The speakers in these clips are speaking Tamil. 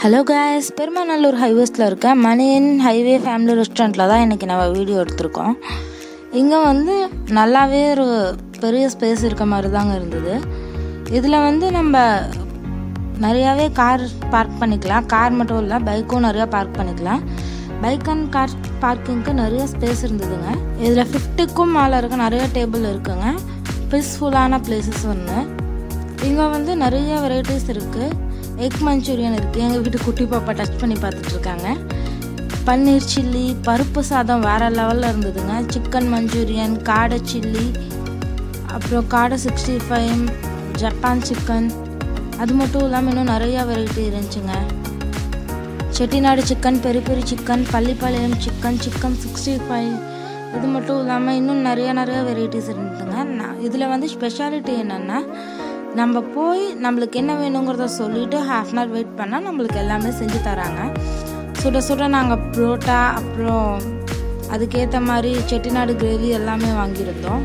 ஹலோ காய்ஸ், பெருமாநல்லூர் ஹைவேஸில் இருக்க மணியன் ஹைவே ஃபேமிலி ரெஸ்டாரண்ட்டில் தான் இன்றைக்கி நம்ம வீடியோ எடுத்திருக்கோம். இங்கே வந்து நல்லாவே ஒரு பெரிய ஸ்பேஸ் இருக்க மாதிரி தாங்க இருந்தது. இதில் வந்து நம்ம நிறையாவே கார் பார்க் பண்ணிக்கலாம். கார் மட்டும் இல்லை, பைக்கும் நிறையா பார்க் பண்ணிக்கலாம். பைக் அண்ட் கார் பார்க்கிங்க்கு நிறைய ஸ்பேஸ் இருந்ததுங்க. இதில் 50க்கும் மேலே இருக்க நிறைய டேபிள் இருக்குங்க. பீஸ்ஃபுல்லான பிளேசஸ் ஒன்று. இங்கே வந்து நிறைய வெரைட்டிஸ் இருக்குது. எக் மஞ்சூரியன் இருக்குது. எங்கள் வீட்டு குட்டி பாப்பா டச் பண்ணி பார்த்துட்ருக்காங்க. பன்னீர் சில்லி, பருப்பு சாதம் வேறு லெவலில் இருந்ததுங்க. சிக்கன் மஞ்சூரியன், காடை சில்லி, அப்புறம் காடை 65, ஜப்பான் சிக்கன், அது மட்டும் இல்லாமல் இன்னும் நிறையா வெரைட்டி இருந்துச்சுங்க. Chettinad chicken, peri peri chicken, Pallipalayam chicken, chicken 65, இது மட்டும் இல்லாமல் இன்னும் நிறையா வெரைட்டிஸ் இருந்ததுங்க. இதில் வந்து ஸ்பெஷாலிட்டி என்னென்னா, நம்ம போய் நம்மளுக்கு என்ன வேணுங்கிறத சொல்லிவிட்டு ½ அன் ஹவர் வெயிட் பண்ணால் நம்மளுக்கு எல்லாமே செஞ்சு தராங்க. சுட சுட நாங்கள் புரோட்டா, அப்புறம் அதுக்கேற்ற மாதிரி செட்டிநாடு கிரேவி எல்லாமே வாங்கியிருந்தோம்.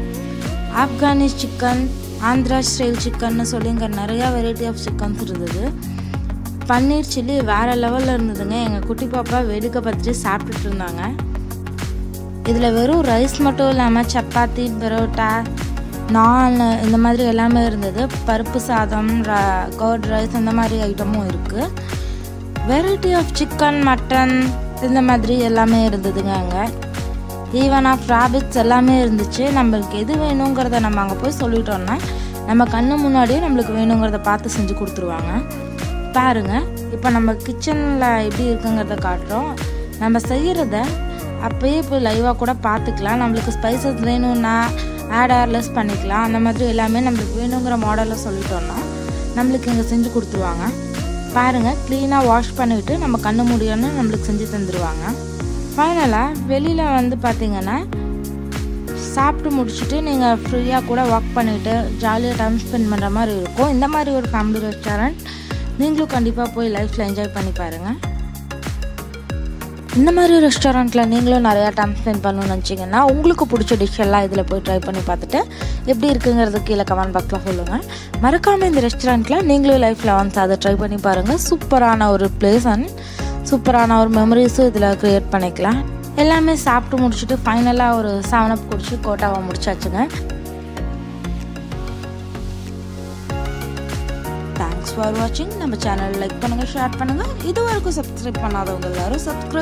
ஆப்கானிஸ் சிக்கன், ஆந்திரா ஸ்டைல் சிக்கன்னு சொல்லி இங்கே நிறையா வெரைட்டி ஆஃப் சிக்கன்ஸ் இருந்தது. பன்னீர் சில்லி வேறு லெவலில் இருந்ததுங்க. எங்கள் குட்டி பாப்பா வேடிக்கை பார்த்துட்டு சாப்பிட்டுட்டு இருந்தாங்க. இதில் வெறும் ரைஸ் மட்டும் இல்லாமல் சப்பாத்தி, பரோட்டா, நான் இந்த மாதிரி எல்லாமே இருந்தது. பருப்பு சாதம், கர்ட் ரைஸ், இந்த மாதிரி ஐட்டமும் இருக்குது. வெரைட்டி ஆஃப் சிக்கன், மட்டன், இந்த மாதிரி எல்லாமே இருந்ததுங்க. அங்கே ஈவன் ஆஃப் ராபிட்ஸ் எல்லாமே இருந்துச்சு. நம்மளுக்கு எது வேணுங்கிறத நம்ம அங்கே போய் சொல்லிட்டோம்னா நம்ம கண்ணு முன்னாடியே நம்மளுக்கு வேணுங்கிறத பார்த்து செஞ்சு கொடுத்துருவாங்க. பாருங்கள், இப்போ நம்ம கிச்சனில் எப்படி இருக்குங்கிறத காட்டுறோம். நம்ம செய்கிறத அப்போயே போய் லைவாக கூட பார்த்துக்கலாம். நம்மளுக்கு ஸ்பைசஸ் வேணும்னா ஆட் லெஸ் பண்ணிக்கலாம். அந்த மாதிரி எல்லாமே நம்மளுக்கு வேணுங்கிற மாடலில் சொல்லிட்டோம்னா நம்மளுக்கு இங்கே செஞ்சு கொடுத்துருவாங்க. பாருங்கள், க்ளீனாக வாஷ் பண்ணிவிட்டு நம்ம கண்ணு முடியும்னு நம்மளுக்கு செஞ்சு தந்துடுவாங்க. ஃபைனலாக வெளியில் வந்து பார்த்திங்கன்னா சாப்பிட்டு முடிச்சுட்டு நீங்கள் ஃப்ரீயாக கூட வாக் பண்ணிவிட்டு ஜாலியாக டைம் ஸ்பெண்ட் பண்ணுற மாதிரி இருக்கும். இந்த மாதிரி ஒரு ஃபேமிலி ரெஸ்டாரண்ட் நீங்களும் கண்டிப்பாக போய் லைஃப்பில் என்ஜாய் பண்ணி பாருங்கள். இந்த மாதிரி ரெஸ்டாரண்ட்டில் நீங்களும் நிறையா டைம் ஸ்பெண்ட் பண்ணணும்னு நினச்சிங்கன்னா உங்களுக்கு பிடிச்ச டிஷ் எல்லாம் இதில் போய் ட்ரை பண்ணி பார்த்துட்டு எப்படி இருக்குங்கிறது கீழே கமெண்ட் பாக்ஸில் சொல்லுங்கள். மறக்காமல் இந்த ரெஸ்டாரண்ட்டில் நீங்களும் லைஃப்பில் வந்து அதை ட்ரை பண்ணி பாருங்கள். சூப்பரான ஒரு பிளேஸ் அண்ட் சூப்பரான ஒரு மெமரிஸும் இதில் க்ரியேட் பண்ணிக்கலாம். எல்லாமே சாப்பிட்டு முடிச்சுட்டு ஃபைனலாக ஒரு 7 up குடிச்சு கோட்டாவை முடிச்சாச்சுங்க. தேங்க்ஸ் ஃபார் வாட்சிங். நம்ம சேனல் லைக் பண்ணுங்கள், ஷேர் பண்ணுங்கள். இது வரைக்கும் சப்ஸ்கிரைப் பண்ணாதவங்க எல்லாரும் சப்ஸ்கிரைப்